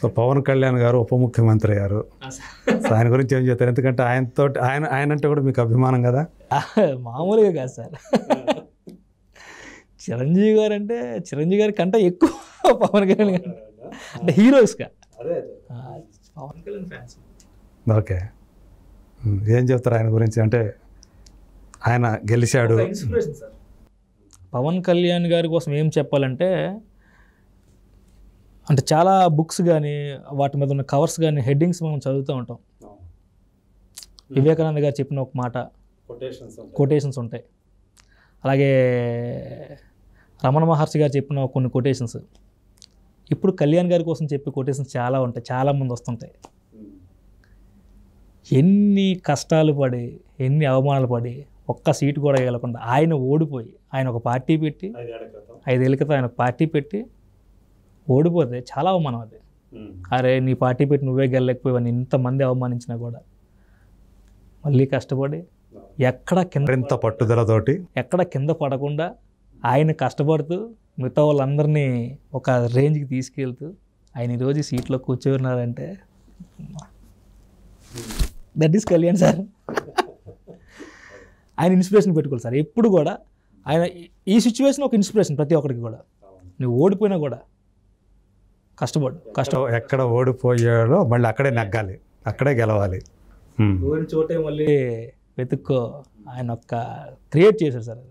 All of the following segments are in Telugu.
సో పవన్ కళ్యాణ్ గారు ఉప ముఖ్యమంత్రి అయ్యారు. సో ఆయన గురించి ఏం చెప్తారు? ఎందుకంటే ఆయన అంటే కూడా మీకు అభిమానం కదా. మామూలుగా కాదు సార్. చిరంజీవి గారు అంటే చిరంజీవి గారి కంటే ఎక్కువ పవన్ కళ్యాణ్ గారు అంటే హీరోస్గా పవన్ కళ్యాణ్ ఫ్యాన్స్. ఓకే, ఏం చెప్తారు ఆయన గురించి? అంటే ఆయన గెలిచాడు. పవన్ కళ్యాణ్ గారి కోసం ఏం చెప్పాలంటే, అంటే చాలా బుక్స్ కానీ వాటి మీద ఉన్న కవర్స్ కానీ హెడ్డింగ్స్ మనం చదువుతూ ఉంటాం. వివేకానంద గారు చెప్పిన ఒక మాట కొటేషన్స్ ఉంటాయి. అలాగే రమణ మహర్షి గారు చెప్పిన కొన్ని కొటేషన్స్. ఇప్పుడు కళ్యాణ్ గారి కోసం చెప్పే కొటేషన్స్ చాలా ఉంటాయి, చాలామంది వస్తుంటాయి. ఎన్ని కష్టాలు పడి ఎన్ని అవమానాలు పడి ఒక్క సీటు కూడా గెలకుండా ఆయన ఓడిపోయి, ఆయన ఒక పార్టీ పెట్టి 5 ఏళ్ళ క్రితం ఆయన పార్టీ పెట్టి ఓడిపోతే చాలా అవమానం అది. అరే నీ పార్టీ పెట్టి నువ్వే గెలలేకపోయావని ఇంతమంది అవమానించినా కూడా మళ్ళీ కష్టపడి ఎక్కడ పట్టుదలతోటి ఎక్కడ కింద పడకుండా ఆయన కష్టపడుతూ మిగతా వాళ్ళందరినీ ఒక రేంజ్కి తీసుకెళ్తూ ఆయన ఈరోజు సీట్లో కూర్చోన్నారంటే దట్ ఈస్ కళ్యాణ్ సార్. ఆయన ఇన్స్పిరేషన్ పెట్టుకోవాలి సార్ ఎప్పుడు కూడా. ఆయన ఈ సిచ్యువేషన్ ఒక ఇన్స్పిరేషన్ ప్రతి ఒక్కరికి కూడా. నువ్వు ఓడిపోయినా కూడా కష్టపడు. ఎక్కడ ఓడిపోయాడో మళ్ళీ అక్కడే నెగ్గాలి, అక్కడే గెలవాలి. ఓడిన చోటే మళ్ళీ వెతుక్కో. ఆయన ఒక్క క్రియేట్ చేశారు సార్. అది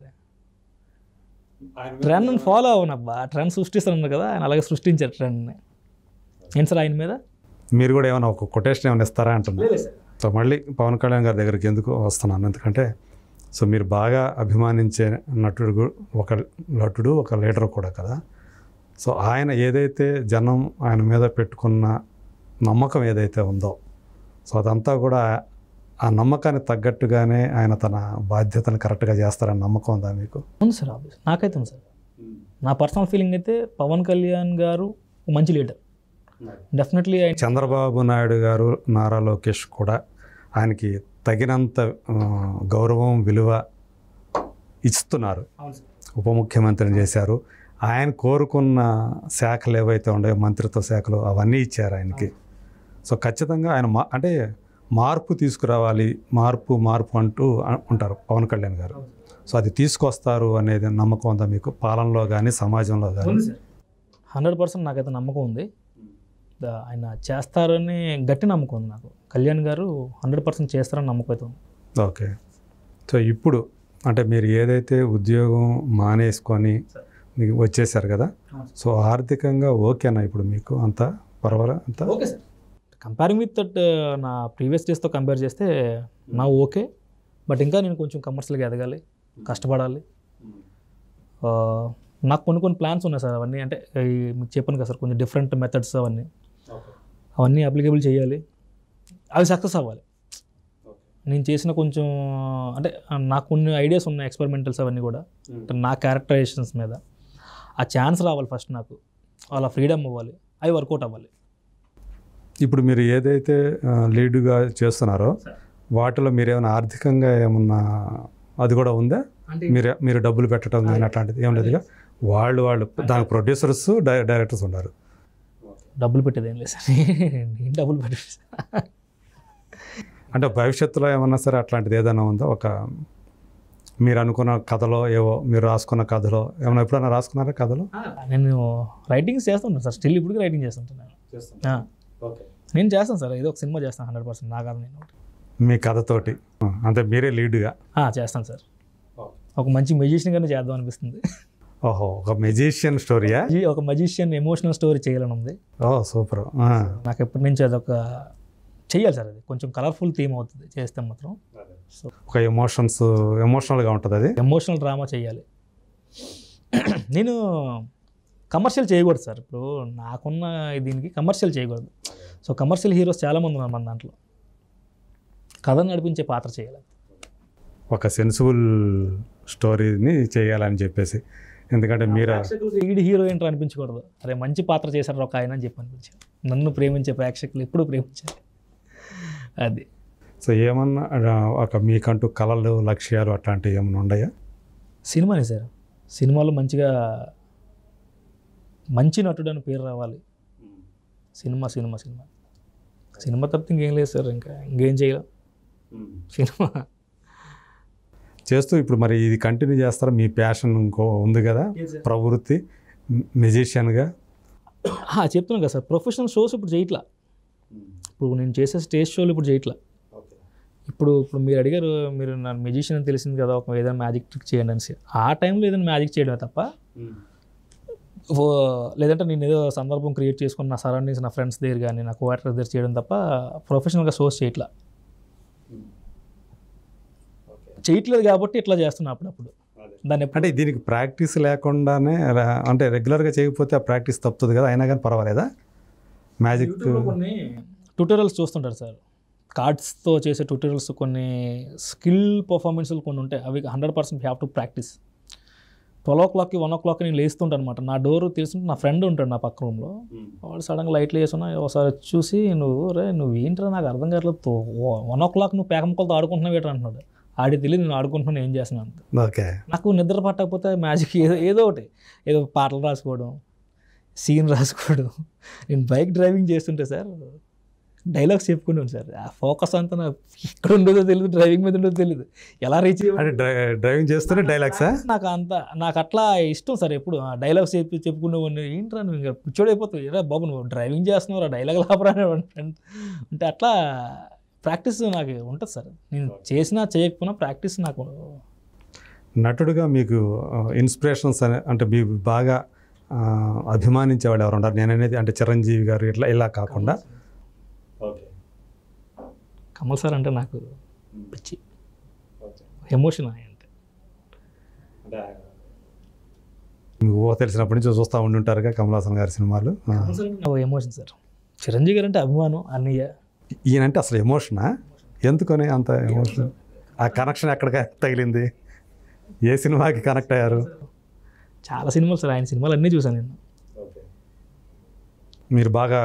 ట్రెండ్ని ఫాలో అవునబ్బా, ట్రెండ్ సృష్టిస్తాను కదా, ఆయన అలాగే సృష్టించారు ట్రెండ్ని. ఏం సార్ ఆయన మీద మీరు కూడా ఏమైనా ఒక కొటేషన్ ఏమైనా ఇస్తారా అంటున్నారు? సో మళ్ళీ పవన్ కళ్యాణ్ గారి దగ్గరికి ఎందుకు వస్తున్నాను, ఎందుకంటే సో మీరు బాగా అభిమానించే నటుడు ఒక లీడర్ కూడా కదా. సో ఆయన ఏదైతే జనం ఆయన మీద పెట్టుకున్న నమ్మకం ఏదైతే ఉందో, సో అదంతా కూడా ఆ నమ్మకాన్ని తగ్గట్టుగానే ఆయన తన బాధ్యతను కరెక్ట్గా చేస్తారని నమ్మకం ఉందా మీకు? ఉంది సార్, ఆబ్వియస్ నాకైతే ఉంది సార్. నా పర్సనల్ ఫీలింగ్ అయితే పవన్ కళ్యాణ్ గారు మంచి లీడర్ డెఫినెట్లీ. చంద్రబాబు నాయుడు గారు, నారా లోకేష్ కూడా ఆయనకి తగినంత గౌరవం విలువ ఇస్తున్నారు. ఉప ముఖ్యమంత్రిని చేశారు. ఆయన కోరుకున్న శాఖలు ఏవైతే ఉన్నాయో మంత్రిత్వ శాఖలు అవన్నీ ఇచ్చారు ఆయనకి. సో ఖచ్చితంగా ఆయన అంటే మార్పు తీసుకురావాలి, మార్పు అంటూ ఉంటారు పవన్ కళ్యాణ్ గారు. సో అది తీసుకొస్తారు అనేది నమ్మకం ఉందా మీకు? పాలనలో కానీ సమాజంలో కానీ? 100% నాకైతే నమ్మకం ఉంది. ఆయన చేస్తారని గట్టి నమ్మకం ఉంది నాకు. కళ్యాణ్ గారు 100% చేస్తారని నమ్మకం అయితే ఉంది. ఓకే. సో ఇప్పుడు అంటే మీరు ఏదైతే ఉద్యోగం మానేసుకొని వచ్చేసారు కదా, సో ఆర్థికంగా ఓకేనా ఇప్పుడు మీకు? అంతా పర్వాలేదు? అంతా okay sir. Comparing with that నా ప్రీవియస్ డేస్తో కంపేర్ చేస్తే నా ఓకే. బట్ ఇంకా నేను కొంచెం కమర్షియల్గా ఎదగాలి, కష్టపడాలి. నాకు కొన్ని ప్లాన్స్ ఉన్నాయి సార్. అవన్నీ అంటే మీకు చెప్పాను కదా సార్, కొంచెం డిఫరెంట్ మెథడ్స్ అవన్నీ అప్లికేబుల్ చేయాలి. అవి సక్సెస్ అవ్వాలి. నేను చేసిన కొంచెం అంటే నాకు కొన్ని ఐడియాస్ ఉన్నాయి, ఎక్స్పెరిమెంటల్స్ అవన్నీ కూడా నా క్యారెక్టరైజేషన్స్ మీద. ఆ ఛాన్స్ రావాలి ఫస్ట్, నాకు అలా ఫ్రీడమ్ అవ్వాలి, అవి వర్కౌట్ అవ్వాలి. ఇప్పుడు మీరు ఏదైతే లీడ్గా చేస్తున్నారో వాటిలో మీరు ఏమైనా ఆర్థికంగా ఏమన్నా అది కూడా ఉందా? మీరు డబ్బులు పెట్టడం కానీ అట్లాంటిది ఏం లేదుగా? వాళ్ళు దానికి ప్రొడ్యూసర్స్ డైరెక్టర్స్ ఉన్నారు. డబ్బులు పెట్టేది ఏం లేదు సార్, నేను డబ్బులు పెట్టేది. అంటే భవిష్యత్తులో ఏమన్నా సరే అట్లాంటిది ఏదైనా ఉందా? ఒక మీరు అనుకున్న కథలో, ఏవో మీరు రాసుకున్న కథలో ఏమైనా ఎప్పుడైనా రాసుకున్నారా కథలో? నేను రైటింగ్స్ చేస్తుంటాను సార్, స్టిల్ ఇప్పటికీ రైటింగ్ చేస్తుంటాను. నేను చేస్తాను సార్, ఏదో ఒక సినిమా చేస్తాను 100%. నా కథ నేను మీ కథతోటి అంటే మీరే లీడ్గా చేస్తాను సార్. ఒక మంచి మెజిషియన్ గానే చేద్దాం అనిపిస్తుంది. ఓహో, ఒక మెజిషియన్ స్టోరీయా? ఒక మెజిషియన్ ఎమోషనల్ స్టోరీ చేయాలని ఉంది. ఓ సూపర్. నాకు ఎప్పటి నుంచి అదొక చెయ్యాలి సార్. అది కొంచెం కలర్ఫుల్ థీమ్ అవుతుంది చేస్తే మాత్రం. సో ఒక ఎమోషనల్గా ఉంటుంది, అది ఎమోషనల్ డ్రామా చేయాలి. నేను కమర్షియల్ చేయకూడదు సార్. ఇప్పుడు నాకున్న దీనికి కమర్షియల్ చేయకూడదు. సో కమర్షియల్ హీరోస్ చాలామంది ఉన్నారు మన దాంట్లో. కథను నడిపించే పాత్ర చేయాలి, ఒక సెన్సిబుల్ స్టోరీని చేయాలని చెప్పేసి. ఎందుకంటే మీరు ఈడి హీరో ఏంటో అనిపించకూడదు. అరే మంచి పాత్ర చేశారు ఒక ఆయన అని చెప్పి అనిపించారు. నన్ను ప్రేమించే ప్రేక్షకులు ఎప్పుడు ప్రేమించాలి అది. సో ఏమన్నా ఒక మీకంటూ కళలు, లక్ష్యాలు అట్లాంటివి ఏమైనా ఉన్నాయా? సినిమానే సార్. సినిమాలో మంచిగా మంచి నటుడు అని పేరు రావాలి, సినిమా సినిమా సినిమా సినిమా తప్పితే ఇంకేం లేదు సార్, ఇంకేం చేయలేం. సినిమా చేస్తూ ఇప్పుడు మరి ఇది కంటిన్యూ చేస్తారా? మీ ప్యాషన్ ఇంకో ఉంది కదా, ప్రవృత్తి మ్యూజిషియన్గా. చెప్తున్నాను కదా సార్, ప్రొఫెషనల్ షోస్ ఇప్పుడు చేయట్లా. ఇప్పుడు నేను చేసే స్టేజ్ షోలు ఇప్పుడు చేయట్లా. ఇప్పుడు మీరు అడిగారు, మీరు నా మ్యూజిషియన్ అని తెలిసింది కదా, ఒక ఏదైనా మ్యాజిక్ ట్రిక్ చేయండి అనేసి. ఆ టైంలో ఏదైనా మ్యాజిక్ చేయడమే తప్ప, లేదంటే నేను ఏదో సందర్భం క్రియేట్ చేసుకుని నా సరౌండింగ్స్, నా ఫ్రెండ్స్ దగ్గర కానీ నా కోఆక్టర్ దగ్గర చేయడం తప్ప ప్రొఫెషనల్గా షోస్ చేయట్లా. చేయట్లేదు కాబట్టి ఇట్లా చేస్తున్నా అప్పుడప్పుడు. దాన్ని అంటే దీనికి ప్రాక్టీస్ లేకుండానే అంటే రెగ్యులర్గా చేయకపోతే ఆ ప్రాక్టీస్ తప్పుతుంది కదా, అయినా కానీ పర్వాలేదా? మ్యాజిక్ కొన్ని ట్యూటోరియల్స్ చూస్తుంటారు సార్, కార్డ్స్తో చేసే ట్యూటోరియల్స్, కొన్ని స్కిల్ పర్ఫార్మెన్స్లు కొన్ని ఉంటాయి. అవి 100% have to practice. 12 o'clock 1 o'clock నేను లేస్తుంటాను అనమాట. నా డోర్ తెలుసుంటే నా ఫ్రెండ్ ఉంటాడు నా పక్క రూమ్లో. వాడు సడన్గా లైట్లు వేసుకున్నా ఒకసారి చూసి, నువ్వు ఏంట్రా నాకు అర్థం కావట్లేదు, 1 o'clock నువ్వు పేక ముక్కలతో ఆడుకుంటున్నావు ఏంటంటే అంటున్నాడు. ఆడి తెలియదు నేను ఆడుకుంటున్నాను, ఏం చేస్తున్నాను. ఓకే, నాకు నిద్ర పట్టకపోతే మ్యాజిక్ ఏదో ఒకటి, ఏదో పాటలు రాసుకోవడం, సీన్ రాసుకోవడం. నేను బైక్ డ్రైవింగ్ చేస్తుంటే సార్ డైలాగ్స్ చెప్పుకున్నాను సార్. ఆ ఫోకస్ అంతా నాకు ఎక్కడ ఉండదో తెలియదు, డ్రైవింగ్ మీద ఉండదో తెలియదు, ఎలా రీచ్ అంటే డ్రైవింగ్ చేస్తూనే డైలాగ్సా? నాకు అట్లా ఇష్టం సార్. ఎప్పుడు ఆ డైలాగ్స్ చెప్పుకునేవాడిని. ఏంట్రా నువ్వు ఇంకా పిచ్చోడైపోతావు, ఏరా బాబు నువ్వు డ్రైవింగ్ చేస్తున్నావు, డైలాగ్ లాపరా అంటే అట్లా ప్రాక్టీస్ నాకు ఉంటుంది సార్. నేను చేసినా చేయకపోయినా ప్రాక్టీస్ నాకు. నటుడుగా మీకు ఇన్స్పిరేషన్స్ అంటే మీకు బాగా అభిమానించే వాళ్ళు ఎవరు ఉన్నారు? నేను అనేది అంటే చిరంజీవి గారు ఇలా కాకుండా కమల్ సార్ అంటే నాకు పిచ్చి, ఎమోషన్. అంటే మీకు తెలిసినప్పటి నుంచి చూస్తూ ఉండుంటారుగా కమల్ హాసన్ గారి సినిమాలు. Emotion sir. చిరంజీవి గారు అంటే అభిమానం. అన్నయ్య ఈయనంటే అసలు ఎమోషనా? ఎందుకని అంత ఎమోషన్? ఆ కనెక్షన్ ఎక్కడికి తగిలింది? ఏ సినిమాకి కనెక్ట్ అయ్యారు? చాలా సినిమాలు సార్, ఆయన సినిమాలు అన్నీ చూసాను నేను. మీరు బాగా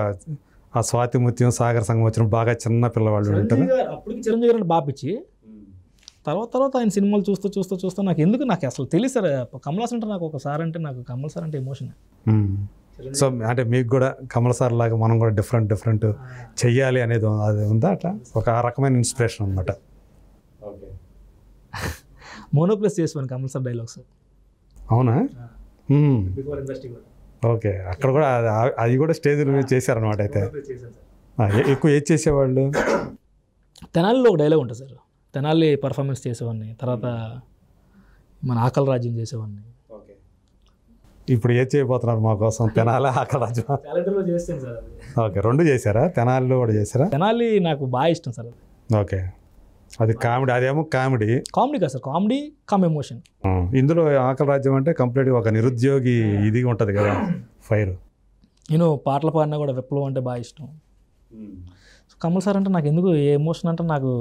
ఆ స్వాతి ముత్యం, సాగర సంగమం బాగా చిన్న పిల్లవాళ్ళు ఉంటారు. అప్పటికి చిరంజీవి గారు బాగా పిచ్చి. తర్వాత ఆయన సినిమాలు చూస్తూ నాకు అసలు తెలియదు సార్. కమల్ హాసన్ అంటే నాకు ఒకసారి అంటే నాకు కమల్ సార్ అంటే ఎమోషన్. సో అంటే మీకు కూడా కమల్ సార్ లాగా మనం కూడా డిఫరెంట్ చెయ్యాలి అనేది అది ఉందా? అట్లా ఒక రకమైన ఇన్స్పిరేషన్ అనమాట. మోనోప్లస్ చేసాను కమల్ సార్ డైలాగ్స్. అవునా? ఓకే, అక్కడ కూడా అది కూడా స్టేజ్ మీద చేశారనమాట. అయితే ఎక్కువ ఏది చేసేవాళ్ళు? తెనాలిలో ఒక డైలాగ్ ఉంటుంది సార్, తెనాలి పర్ఫార్మెన్స్ చేసేవాడిని. తర్వాత మన ఆకలి రాజ్యం చేసేవాడిని. ఇప్పుడు ఏది చేయబోతున్నారు మా కోసం? తెనాలి, ఆకలి రాజ్యం? ఓకే, రెండు చేశారా? తెనాలిలో కూడా చేశారా? తెనాలి నాకు బాగా ఇష్టం సార్. ఓకే, అది కామెడీ, అదేమో కామెడీ కాదు సార్, కామెడీ కమ్ ఎమోషన్. ఇందులో ఆకలి రాజ్యం అంటే కంప్లీట్గా ఒక నిరుద్యోగి ఇది ఉంటుంది కదా, ఫైర్. నేను పాటలు పాడినా కూడా విప్లవం అంటే బాగా ఇష్టం. కమల్ సార్ అంటే నాకు ఎందుకు ఏ ఎమోషన్ అంటే, నాకు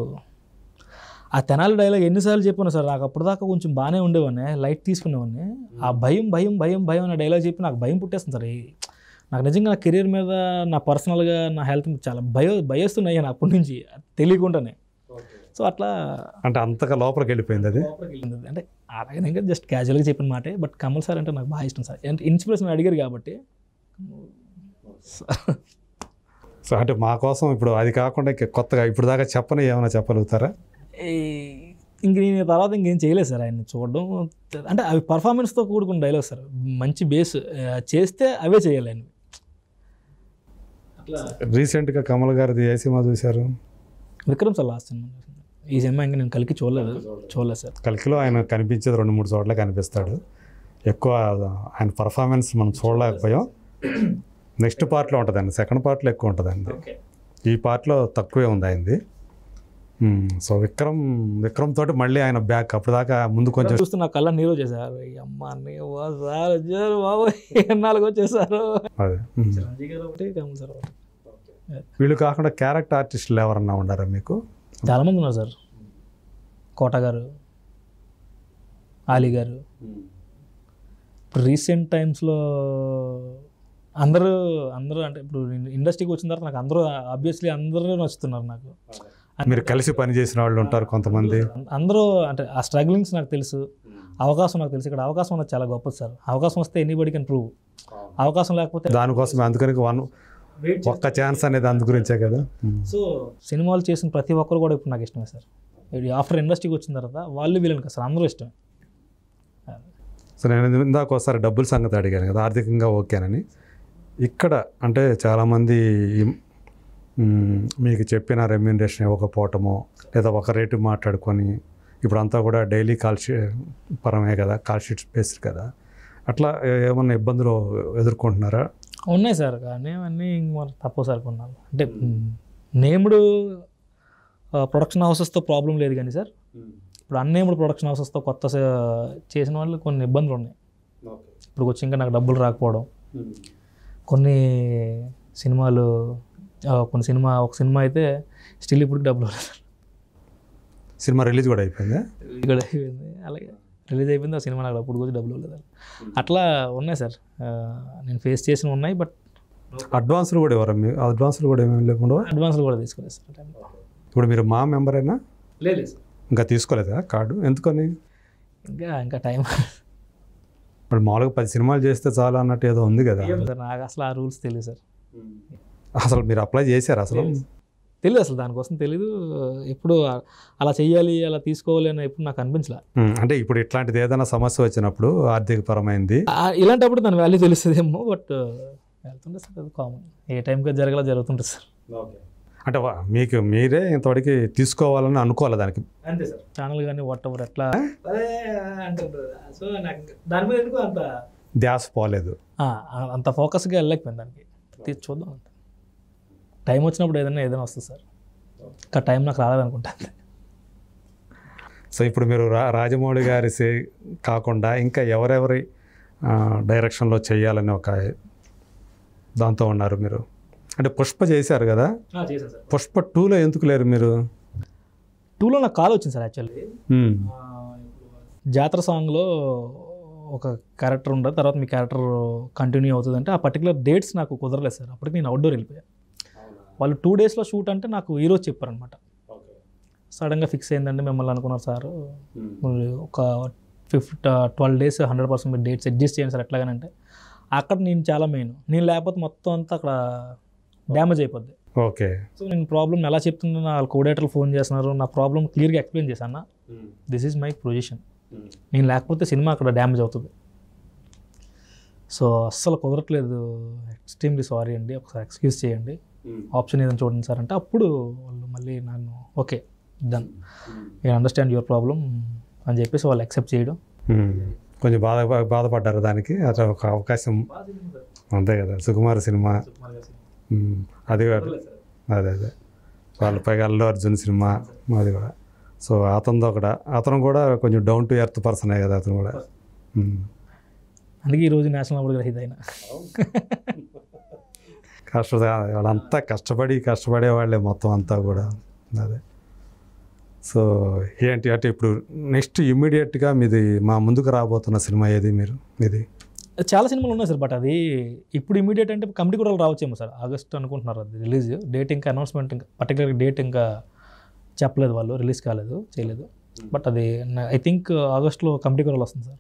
ఆ తెనాలి డైలాగ్ ఎన్నిసార్లు చెప్పాను సార్. నాకు అప్పుడు దాకా కొంచెం బాగానే ఉండేవాడిని, లైట్ తీసుకునేవాడిని. ఆ భయం అనే డైలాగ్ చెప్పి నాకు భయం పుట్టేస్తుంది సార్. నాకు నిజంగా నా కెరీర్ మీద, నా పర్సనల్గా, నా హెల్త్ మీద చాలా భయస్తున్నాయి నాకు అప్పటి నుంచి తెలియకుండానే. సో అట్లా అంటే అంతగా లోపలికి వెళ్ళిపోయింది అది. అంటే అలాగే జస్ట్ క్యాజువల్గా చెప్పిన మాటే. బట్ కమల్ సార్ అంటే నాకు బాగా ఇష్టం సార్. అంటే ఇన్స్పిరేషన్ అడిగారు కాబట్టి. సో అంటే మా కోసం ఇప్పుడు అది కాకుండా కొత్తగా ఇప్పుడు దాకా చెప్పని ఏమైనా చెప్పగలుగుతారా? ఇంక నేను తర్వాత ఇంకేం చేయలేదు సార్. ఆయన్ని చూడడం అంటే అవి పర్ఫార్మెన్స్తో కూడుకున్న డైలాగ్ సార్. మంచి బేస్ చేస్తే అవే చేయాలి ఆయన. రీసెంట్గా కమల్ గారిది ఏ సినిమా చూశారు? Vikram sir last cinema. ఈ సినిమా ఇంకా నేను కలికి చూడలేదు సార్. కలికిలో ఆయన కనిపించేది 2-3 చోట్ల కనిపిస్తాడు. ఎక్కువ ఆయన పర్ఫార్మెన్స్ మనం చూడలేకపోయాం. నెక్స్ట్ పార్ట్లో ఉంటుందండి, సెకండ్ పార్ట్లో ఎక్కువ ఉంటుందండి. ఈ పార్ట్లో తక్కువే ఉంది ఆయనది. సో విక్రమ్ తోటి మళ్ళీ ఆయన బ్యాక్. అప్పుడు దాకా ముందు కొంచెం చూస్తున్న కళ్ళ నీరు చేశారు. అమ్మ సార్ వచ్చారు బాబు, ఎన్నాళ్ళకి వచ్చేసారు. అదే వీళ్ళు కాకుండా క్యారెక్టర్ ఆర్టిస్టులు ఎవరన్నా ఉన్నారా మీకు? చాలామంది ఉన్నారు సార్. కోట గారు, ఆలీ గారు. ఇప్పుడు రీసెంట్ టైమ్స్లో అందరూ అంటే ఇప్పుడు ఇండస్ట్రీకి వచ్చిన తర్వాత నాకు ఆబ్వియస్లీ అందరూ నచ్చుతున్నారు నాకు. మీరు కలిసి పనిచేసిన వాళ్ళు ఉంటారు కొంతమంది. అందరూ అంటే ఆ స్ట్రగ్లింగ్స్ నాకు తెలుసు, అవకాశం నాకు తెలుసు. ఇక్కడ అవకాశం అనేది చాలా గొప్పది సార్. అవకాశం వస్తే ఎనీబడీ కెన్ ప్రూవ్. అవకాశం లేకపోతే దానికోసం అందుకని ఒక్క ఛాన్స్ అనేది అందు గురించే కదా. సో సినిమాలు చేసిన ప్రతి ఒక్కరు కూడా ఇప్పుడు నాకు ఇష్టమే సార్. ఆఫ్టర్ ఇండస్ట్రీకి వచ్చిన తర్వాత వాళ్ళు వీళ్ళని కదా సార్, అందరూ ఇష్టం. సో నేను ఇందాక ఒకసారి డబ్బుల సంగతి అడిగాను కదా, ఆర్థికంగా ఓకేనని. ఇక్కడ అంటే చాలామంది మీకు చెప్పిన రెమ్యూనరేషన్ ఇవ్వకపోవటము, లేదా ఒక రేటు మాట్లాడుకొని, ఇప్పుడు అంతా కూడా డైలీ పరమే కదా, కాల్ షీట్స్ బేస్డ్ కదా, అట్లా ఏమన్నా ఇబ్బందులు ఎదుర్కొంటున్నారా? ఉన్నాయి సార్, కానీ అవన్నీ మరి తప్పవు సార్ కొన్నాళ్ళు. అంటే నేమ్డ్ ప్రొడక్షన్ హౌసెస్తో ప్రాబ్లం లేదు కానీ సార్, ఇప్పుడు అన్నేమ్డ్ ప్రొడక్షన్ హౌసెస్తో కొత్త చేసిన వాళ్ళు కొన్ని ఇబ్బందులు ఉన్నాయి. ఇప్పుడు వచ్చి ఇంకా నాకు డబ్బులు రాకపోవడం, కొన్ని సినిమాలు ఒక సినిమా అయితే స్టిల్ ఇప్పుడు డబ్బులు రాలేదు. సినిమా రిలీజ్ కూడా అయిపోయింది, అలాగే రిలీజ్ అయిపోయింది, ఆ సినిమా నాకు అప్పుడు కూడా డబ్బులు లేదు. అట్లా ఉన్నాయి సార్, నేను ఫేస్ చేసిన ఉన్నాయి. బట్ అడ్వాన్స్లు కూడా ఎవరు, అడ్వాన్స్లు కూడా ఏమేమి లేకుండా అడ్వాన్స్లు కూడా తీసుకోలేదు సార్. ఇప్పుడు మీరు మా మెంబర్ అయినా లేదు సార్, ఇంకా తీసుకోలేదా కార్డు? ఎందుకని? ఇంకా టైం. ఇప్పుడు మామూలుగా 10 సినిమాలు చేస్తే చాలా అన్నట్టు ఏదో ఉంది కదా. నాకు అసలు ఆ రూల్స్ తెలియదు సార్. అసలు మీరు అప్లై చేశారు? అసలు తెలియదు, అసలు దానికోసం తెలీదు. ఎప్పుడు అలా చెయ్యాలి, అలా తీసుకోవాలి అని ఎప్పుడు నాకు అనిపించలే. అంటే ఇప్పుడు ఇట్లాంటిది ఏదైనా సమస్య వచ్చినప్పుడు ఆర్థిక పరమైంది ఇలాంటప్పుడు దాని వాల్యూ తెలుస్తుందేమో. బట్ వెళ్తుంటే సార్, అది కామన్, ఏ టైంకి జరగాల జరుగుతుంటుంది సార్. అంటే మీకు మీరే ఇంతవరకు తీసుకోవాలని అనుకోవాలి దానికి? అంతే సార్, ఛానల్ కానీ వాట్ ఎవర్ ఎట్లా అంటారు. సో నాకు దాని మీద ఎందుకు అంత ధ్యాస పోలేదు, అంత ఫోకస్గా వెళ్ళలేకపోయింది దానికి. చూద్దాం, అంత టైం వచ్చినప్పుడు ఏదైనా వస్తుంది సార్. ఇంకా టైం నాకు రాలేదనుకుంటా. సో ఇప్పుడు మీరు రాజమౌళి గారి కాకుండా ఇంకా ఎవరెవరి డైరెక్షన్లో చేయాలని ఒక దాంతో ఉన్నారు మీరు? అంటే పుష్ప చేశారు కదా, పుష్ప 2లో ఎందుకు లేరు మీరు? 2లో నాకు కాల్ వచ్చింది సార్. యాక్చువల్లీ జాతర సాంగ్లో ఒక క్యారెక్టర్ ఉండదు, తర్వాత మీ క్యారెక్టర్ కంటిన్యూ అవుతుంది అంటే ఆ పర్టికులర్ డేట్స్ నాకు కుదరలేదు సార్. అప్పటికి నేను అవుట్డోర్ వెళ్ళిపోయాను. వాళ్ళు 2 డేస్లో షూట్ అంటే నాకు ఈరోజు చెప్పారనమాట. సడన్గా ఫిక్స్ అయిందండి మిమ్మల్ని అనుకున్నారు సార్, ఒక 12 డేస్ 100% మీరు డేట్స్ అడ్జస్ట్ చేయండి సార్ ఎట్లాగానంటే. అక్కడ నేను చాలా మెయిన్, నేను లేకపోతే మొత్తం అంతా అక్కడ డ్యామేజ్ అయిపోద్ది. ఓకే. సో నేను ప్రాబ్లమ్ ఎలా చెప్తున్నా, వాళ్ళ కోఆర్డినేటర్లు ఫోన్ చేస్తున్నారు, నా ప్రాబ్లమ్ క్లియర్గా ఎక్స్ప్లెయిన్ చేశాను. దిస్ ఈజ్ మై పొజిషన్, నేను లేకపోతే సినిమా అక్కడ డ్యామేజ్ అవుతుంది. సో అస్సలు కుదరట్లేదు, ఎక్స్ట్రీమ్లీ సారీ అండి, ఒకసారి ఎక్స్క్యూజ్ చేయండి, ఆప్షన్ ఏదైనా చూడండి సార్ అంటే అప్పుడు వాళ్ళు మళ్ళీ నన్ను okay done, I understand your problem అని చెప్పేసి వాళ్ళు యాక్సెప్ట్ చేయడం. కొంచెం బాధపడ్డారు దానికి. అట్లా ఒక అవకాశం అంతే కదా, సుకుమార్ సినిమా అది కూడా, అదే వాళ్ళ పైగా అల్లు అర్జున్ సినిమా అది కూడా. సో అతను కూడా కొంచెం డౌన్ టు ఎర్త్ పర్సనే కదా అతను కూడా. అందుకే ఈరోజు నేషనల్ అవార్డు గ్రహీత అయినా. వాళ్ళంతా కష్టపడే వాళ్ళే మొత్తం అంతా కూడా. అదే. సో ఏంటి అంటే ఇప్పుడు నెక్స్ట్ ఇమ్మీడియట్గా మీది మా ముందుకు రాబోతున్న సినిమా ఏది మీది? చాలా సినిమాలు ఉన్నాయి సార్, బట్ అది ఇప్పుడు ఇమీడియట్ అంటే కమిటీ కూడా రావచ్చేమో సార్. ఆగస్ట్ అనుకుంటున్నారు అది రిలీజ్ డేట్, ఇంకా అనౌన్స్మెంట్ ఇంకా పర్టికులర్ డేట్ ఇంకా చెప్పలేదు, వాళ్ళు రిలీజ్ చేయలేదు. బట్ అది ఐ థింక్ ఆగస్ట్లో కమిటీ కూడా వస్తుంది సార్.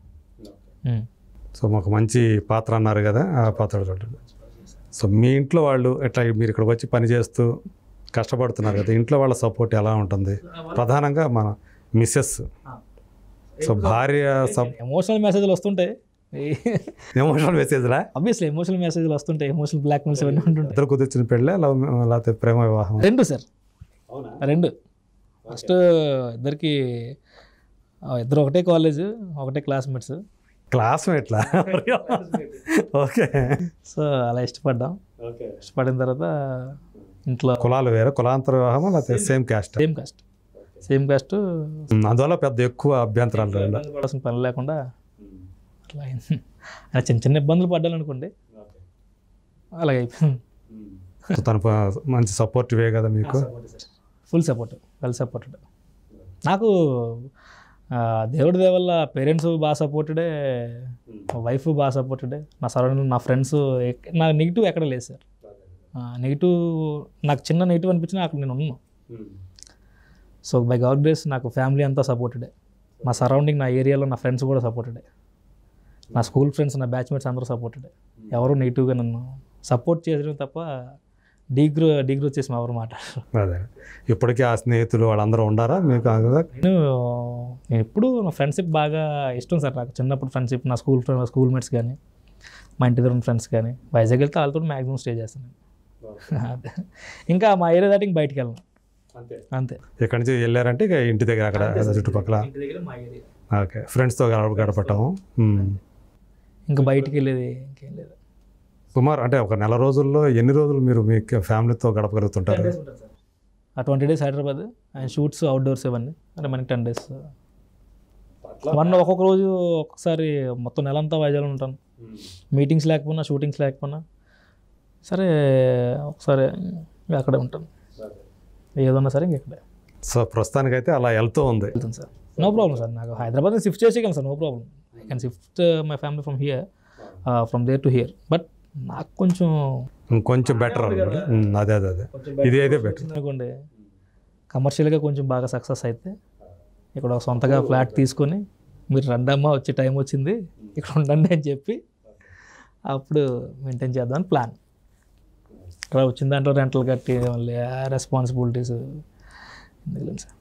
సో మాకు మంచి పాత్ర అన్నారు కదా, ఆ పాత్ర చూడండి. సో మీ ఇంట్లో వాళ్ళు ఎట్లా, మీరు ఇక్కడికి వచ్చి పని చేస్తూ కష్టపడుతున్నారు కదా, ఇంట్లో వాళ్ళ సపోర్ట్ ఎలా ఉంటుంది? ప్రధానంగా మన మిస్సెస్, సో భార్య ఎమోషనల్ మెసేజ్లు వస్తుంటాయి. ఎమోషనల్ మెసేజ్లా? ఆబ్వియస్లీ ఎమోషనల్ మెసేజ్లు వస్తుంటాయి, ఎమోషనల్ బ్లాక్మెయిల్స్ అవన్నీ ఉంటుంటాయి. ఇద్దరు కుదిర్చిన పెళ్ళే లేకపోతే ప్రేమ వివాహం? రెండు సార్, రెండు. ఫస్ట్ ఇద్దరికి, ఇద్దరు ఒకటే కాలేజ్, ఒకటే క్లాస్మేట్స్. క్లాస్మేట్లా? ఓకే. సో అలా ఇష్టపడిన తర్వాత ఇంట్లో కులాలు వేరే, కులాంతర వివాహమా లేకపోతే సేమ్ క్యాస్ట్? Same caste. అందువల్ల పెద్ద ఎక్కువ అభ్యంతరాలు పని లేకుండా అట్లా అయింది. చిన్న చిన్న ఇబ్బందులు పడ్డాలనుకోండి, అలాగే అయిపోయింది. తను మంచి సపోర్టివే కదా మీకు? Full support, well supported. నాకు దేవుడి దయ వల్ల పేరెంట్స్ బాగా సపోర్టెడే, వైఫ్ బాగా సపోర్టెడే, నా సరౌండింగ్ నా ఫ్రెండ్స్. నాకు నెగిటివ్ ఎక్కడ లేదు సార్. నెగిటివ్ నాకు చిన్న నెగిటివ్ అనిపించినా అక్కడ నేను ఉన్నాను. సో బై గాడ్ గ్రేస్ నాకు ఫ్యామిలీ అంతా సపోర్టెడే, మా సరౌండింగ్ నా ఏరియాలో నా ఫ్రెండ్స్ కూడా సపోర్టెడే, నా స్కూల్ ఫ్రెండ్స్ నా బ్యాచ్మేట్స్ అందరూ సపోర్టెడే. ఎవరు నెగిటివ్గా నన్ను సపోర్ట్ చేయడం తప్ప డీగ్రో వచ్చేసి మా ఎవరు మాట. అదే ఇప్పటికీ ఆ స్నేహితులు వాళ్ళందరూ ఉండారా మీకు? నేను ఎప్పుడు నా ఫ్రెండ్షిప్ బాగా ఇష్టం సార్ నాకు. చిన్నప్పుడు ఫ్రెండ్షిప్ నా స్కూల్ మేట్స్ కానీ మా ఇంటి దగ్గర ఉన్న ఫ్రెండ్స్ కానీ వైజాగ్ వెళ్తే వాళ్ళతో మ్యాక్సిమం స్టే చేస్తాను. అదే ఇంకా మా ఏరియా దాటి ఇంక బయటికి వెళ్ళను అంతే. ఇక్కడి నుంచి వెళ్ళారంటే ఇక ఇంటి దగ్గర అక్కడ చుట్టుపక్కల ఓకే ఫ్రెండ్స్తో గడపటం. ఇంకా బయటికి వెళ్ళేది ఇంకేం లేదు. సుమారు అంటే ఒక నెల రోజుల్లో ఎన్ని రోజులు మీరు మీ ఫ్యామిలీతో గడపగలుగుతుంటారు? ఆ 20 days Hyderabad and shoots outdoors ఇవన్నీ అంటే మనకి 10 days. ఒక్కొక్క రోజు ఒక్కొక్కసారి మొత్తం నెలంతా వైజాగ్లో ఉంటాను. మీటింగ్స్ లేకపోయినా షూటింగ్స్ లేకపోయినా సరే ఒకసారి అక్కడే ఉంటాను. ఏదన్నా సరే ఇంకెక్కడే. సో ప్రస్తుతానికైతే అలా వెళ్తూ ఉంది. వెళ్తాను సార్, నో ప్రాబ్లం సార్. నాకు హైదరాబాద్ షిఫ్ట్ చేసేయగలను sir, no problem. I can shift my family from here from there to here. But నాకు కొంచెం బెటర్ అదే ఇది అయితే బెటర్ అనుకోండి. కమర్షియల్గా కొంచెం బాగా సక్సెస్ అయితే ఇక్కడ ఒక సొంతగా ఫ్లాట్ తీసుకొని మీరు రండమ్మా వచ్చే టైం వచ్చింది ఇక్కడ ఉండండి అని చెప్పి అప్పుడు మెయింటైన్ చేద్దామని ప్లాన్. ఇక్కడ వచ్చిన దాంట్లో రెంటలు కట్టి మళ్ళీ రెస్పాన్సిబిలిటీస్ ఎందుకు సార్,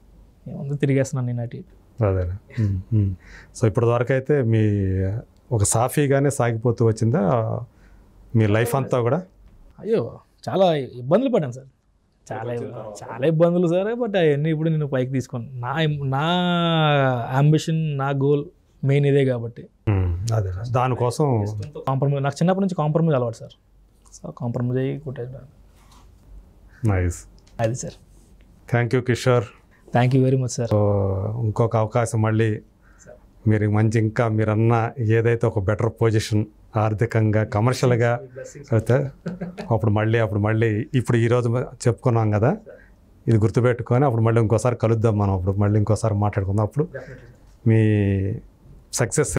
ఏముంది తిరిగేస్తున్నాను నేను అటు ఇటు. అదే సో ఇప్పటి వరకు అయితే మీ ఒక సాఫీగానే సాగిపోతూ వచ్చిందా మీ లైఫ్ అంతా కూడా? అయ్యో చాలా ఇబ్బందులు పడ్డాను సార్, చాలా ఇబ్బందులు సార్. బట్ అవన్నీ ఇప్పుడు నేను పైకి తీసుకోను. నా అంబిషన్ నా గోల్ మెయిన్ ఇదే కాబట్టి అదే దానికోసం కాంప్రమైజ్. నాకు చిన్నప్పటి నుంచి కాంప్రమైజ్ అలవాటు సార్. సో కాంప్రమైజ్ అయ్యి కొట్టేయడం. నైస్. అది sir. Thank you Kishore. Thank you very much sir. ఇంకొక అవకాశం మళ్ళీ మీరు మంచి ఇంకా మీరన్న ఏదైతే ఒక బెటర్ పొజిషన్ ఆర్థికంగా కమర్షియల్గా అయితే అప్పుడు మళ్ళీ ఇప్పుడు ఈరోజు చెప్పుకున్నాం కదా, ఇది గుర్తుపెట్టుకొని అప్పుడు మళ్ళీ ఇంకోసారి కలుద్దాం మనం. అప్పుడు మళ్ళీ ఇంకోసారి మాట్లాడుకుందాం. అప్పుడు మీ సక్సెస్